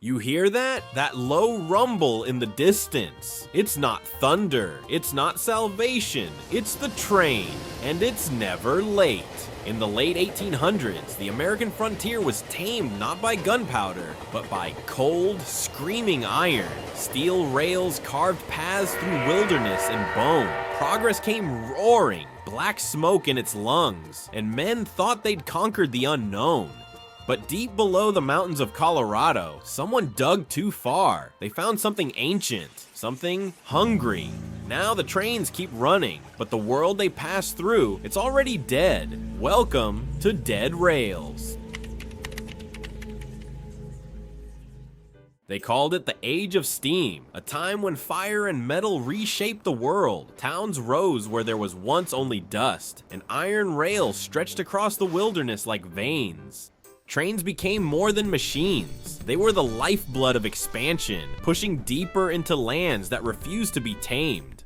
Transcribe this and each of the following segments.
You hear that? That low rumble in the distance. It's not thunder, it's not salvation, it's the train, and it's never late. In the late 1800s, the American frontier was tamed not by gunpowder, but by cold, screaming iron. Steel rails carved paths through wilderness and bone. Progress came roaring, black smoke in its lungs, and men thought they'd conquered the unknown. But deep below the mountains of Colorado, someone dug too far. They found something ancient, something hungry. Now the trains keep running, but the world they pass through, it's already dead. Welcome to Dead Rails. They called it the Age of Steam, a time when fire and metal reshaped the world. Towns rose where there was once only dust, and iron rails stretched across the wilderness like veins. Trains became more than machines. They were the lifeblood of expansion, pushing deeper into lands that refused to be tamed.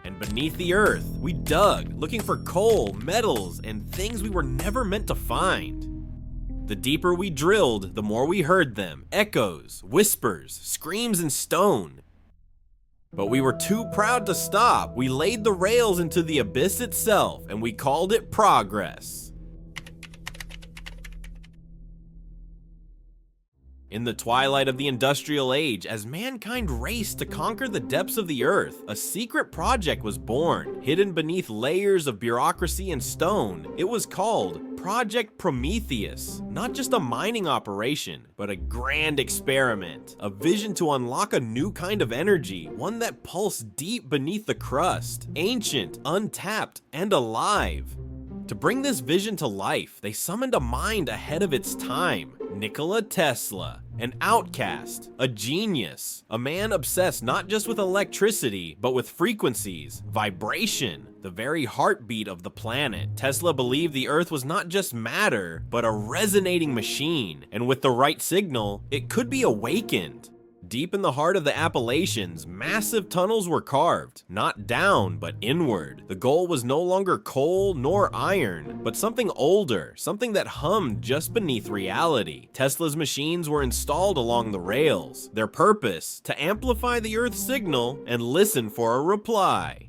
And beneath the earth, we dug, looking for coal, metals, and things we were never meant to find. The deeper we drilled, the more we heard them, echoes, whispers, screams in stone. But we were too proud to stop. We laid the rails into the abyss itself, and we called it progress. In the twilight of the industrial age, as mankind raced to conquer the depths of the earth, a secret project was born. Hidden beneath layers of bureaucracy and stone, it was called Project Prometheus. Not just a mining operation, but a grand experiment. A vision to unlock a new kind of energy, one that pulsed deep beneath the crust. Ancient, untapped, and alive. To bring this vision to life, they summoned a mind ahead of its time. Nikola Tesla, an outcast, a genius, a man obsessed not just with electricity, but with frequencies, vibration, the very heartbeat of the planet. Tesla believed the Earth was not just matter, but a resonating machine, and with the right signal, it could be awakened. Deep in the heart of the Appalachians, massive tunnels were carved, not down, but inward. The goal was no longer coal nor iron, but something older, something that hummed just beneath reality. Tesla's machines were installed along the rails. Their purpose, to amplify the Earth's signal and listen for a reply.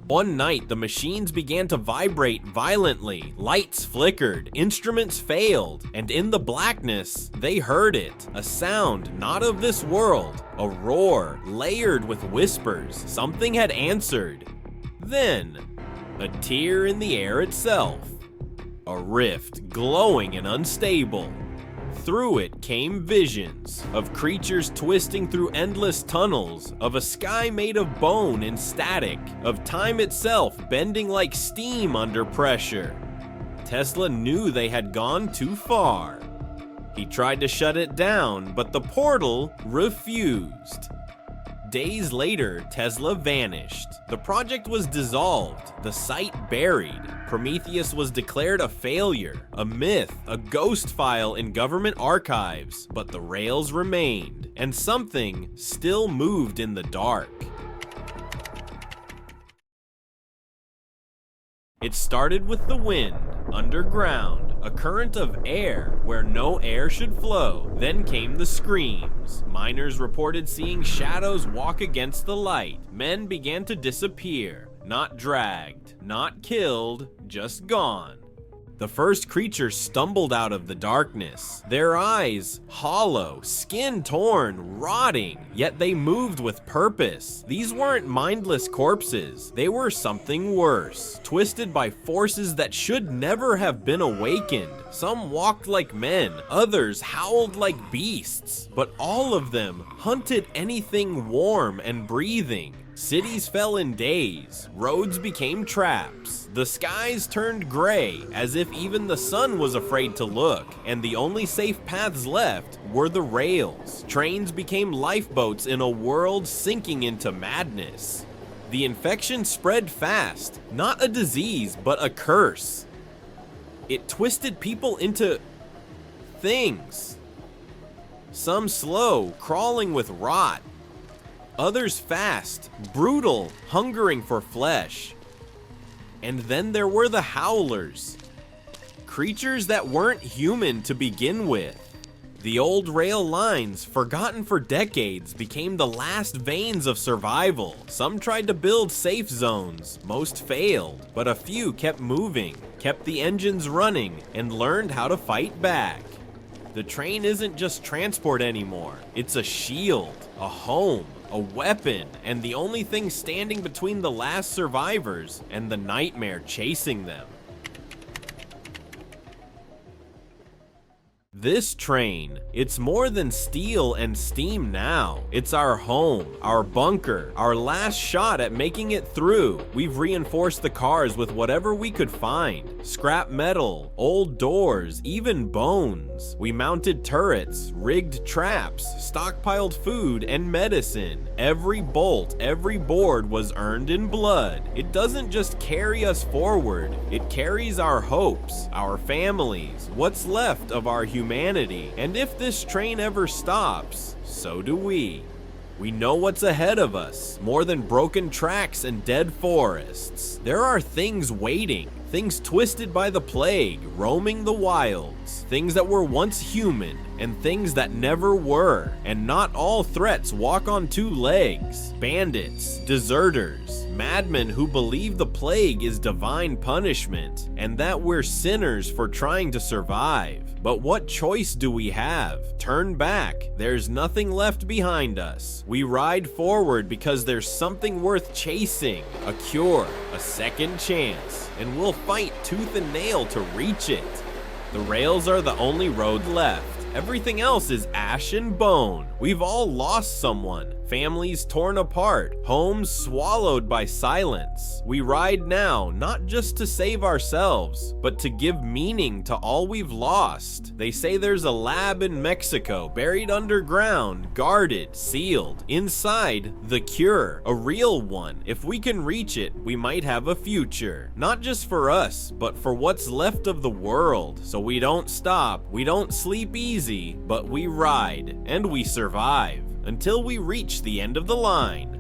One night, the machines began to vibrate violently, lights flickered, instruments failed, and in the blackness, they heard it. A sound not of this world, a roar layered with whispers. Something had answered. Then, a tear in the air itself. A rift glowing and unstable. Through it came visions of creatures twisting through endless tunnels, of a sky made of bone and static, of time itself bending like steam under pressure. Tesla knew they had gone too far. He tried to shut it down, but the portal refused. Days later, Tesla vanished. The project was dissolved, the site buried. Prometheus was declared a failure, a myth, a ghost file in government archives, but the rails remained, and something still moved in the dark. It started with the wind, underground, a current of air where no air should flow. Then came the screams. Miners reported seeing shadows walk against the light. Men began to disappear, not dragged, not killed, just gone. The first creatures stumbled out of the darkness, their eyes hollow, skin torn, rotting, yet they moved with purpose. These weren't mindless corpses, they were something worse, twisted by forces that should never have been awakened. Some walked like men, others howled like beasts, but all of them hunted anything warm and breathing. Cities fell in days, roads became traps, the skies turned gray as if even the sun was afraid to look, and the only safe paths left were the rails. Trains became lifeboats in a world sinking into madness. The infection spread fast, not a disease, but a curse. It twisted people into things. Some slow, crawling with rot. Others fast, brutal, hungering for flesh. And then there were the Howlers. Creatures that weren't human to begin with. The old rail lines, forgotten for decades, became the last veins of survival. Some tried to build safe zones, most failed, but a few kept moving, kept the engines running, and learned how to fight back. The train isn't just transport anymore, it's a shield, a home, a weapon, and the only thing standing between the last survivors and the nightmare chasing them. This train, it's more than steel and steam now. It's our home, our bunker, our last shot at making it through. We've reinforced the cars with whatever we could find. Scrap metal, old doors, even bones. We mounted turrets, rigged traps, stockpiled food and medicine. Every bolt, every board was earned in blood. It doesn't just carry us forward, it carries our hopes, our families, what's left of our humanity. And if this train ever stops, so do we. We know what's ahead of us, more than broken tracks and dead forests. There are things waiting, things twisted by the plague, roaming the wilds, things that were once human, and things that never were. And not all threats walk on two legs. Bandits, deserters, madmen who believe the plague is divine punishment, and that we're sinners for trying to survive. But what choice do we have? Turn back. There's nothing left behind us. We ride forward because there's something worth chasing, a cure, a second chance, and we'll fight tooth and nail to reach it. The rails are the only road left. Everything else is ash and bone. We've all lost someone. Families torn apart, homes swallowed by silence. We ride now, not just to save ourselves, but to give meaning to all we've lost. They say there's a lab in Mexico, buried underground, guarded, sealed. Inside, the cure, a real one. If we can reach it, we might have a future. Not just for us, but for what's left of the world. So we don't stop, we don't sleep easy, but we ride, and we survive. Until we reach the end of the line.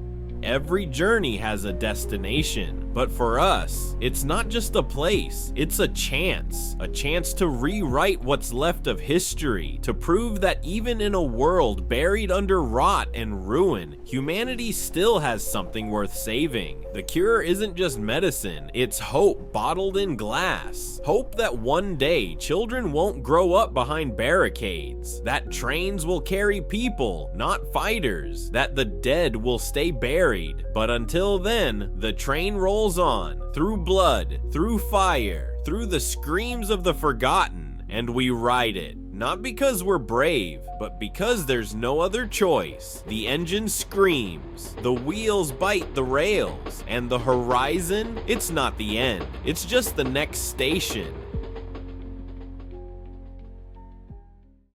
Every journey has a destination, but for us, it's not just a place, it's a chance to rewrite what's left of history, to prove that even in a world buried under rot and ruin, humanity still has something worth saving. The cure isn't just medicine, it's hope bottled in glass. Hope that one day children won't grow up behind barricades, that trains will carry people, not fighters, that the dead will stay buried. But until then, the train rolls on, through blood, through fire, through the screams of the forgotten, and we ride it. Not because we're brave, but because there's no other choice. The engine screams, the wheels bite the rails, and the horizon, it's not the end, it's just the next station.